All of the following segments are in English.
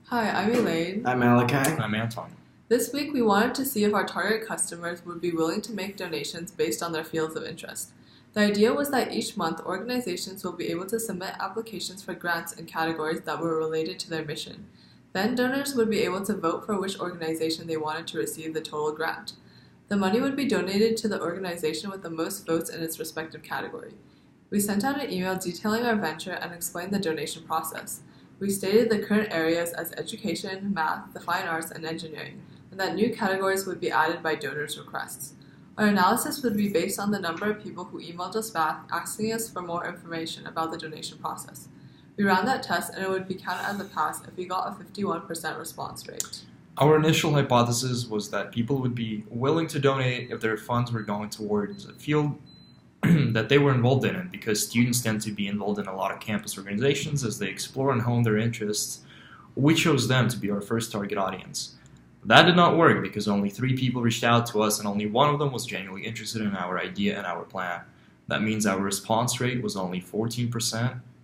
Hi, I'm Elaine. I'm Malachi. I'm Anton. This week we wanted to see if our target customers would be willing to make donations based on their fields of interest. The idea was that each month organizations will be able to submit applications for grants in categories that were related to their mission. Then donors would be able to vote for which organization they wanted to receive the total grant. The money would be donated to the organization with the most votes in its respective category. We sent out an email detailing our venture and explained the donation process. We stated the current areas as education, math, the fine arts, and engineering, and that new categories would be added by donors' requests. Our analysis would be based on the number of people who emailed us back asking us for more information about the donation process. We ran that test and it would be counted as a pass if we got a 51% response rate. Our initial hypothesis was that people would be willing to donate if their funds were going towards a field that they were involved in, and because students tend to be involved in a lot of campus organizations as they explore and hone their interests, we chose them to be our first target audience. That did not work because only 3 people reached out to us and only one of them was genuinely interested in our idea and our plan. That means our response rate was only 14%.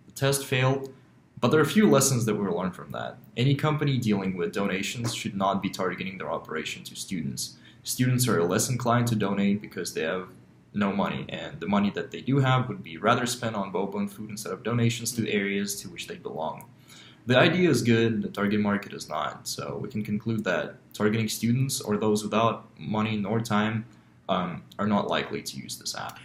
The test failed, but there are a few lessons that we learned from that. Any company dealing with donations should not be targeting their operation to students. Students are less inclined to donate because they have no money, and the money that they do have would be rather spent on boba and food instead of donations to areas to which they belong. The idea is good, the target market is not, so we can conclude that targeting students or those without money nor time are not likely to use this app.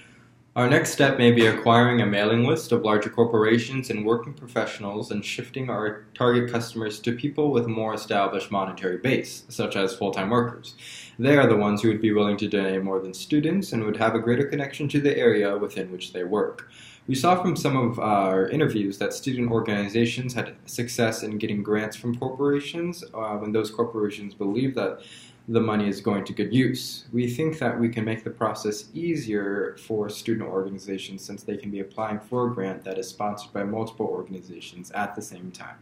Our next step may be acquiring a mailing list of larger corporations and working professionals and shifting our target customers to people with a more established monetary base, such as full-time workers. They are the ones who would be willing to donate more than students and would have a greater connection to the area within which they work. We saw from some of our interviews that student organizations had success in getting grants from corporations when those corporations believe that the money is going to good use. We think that we can make the process easier for student organizations since they can be applying for a grant that is sponsored by multiple organizations at the same time.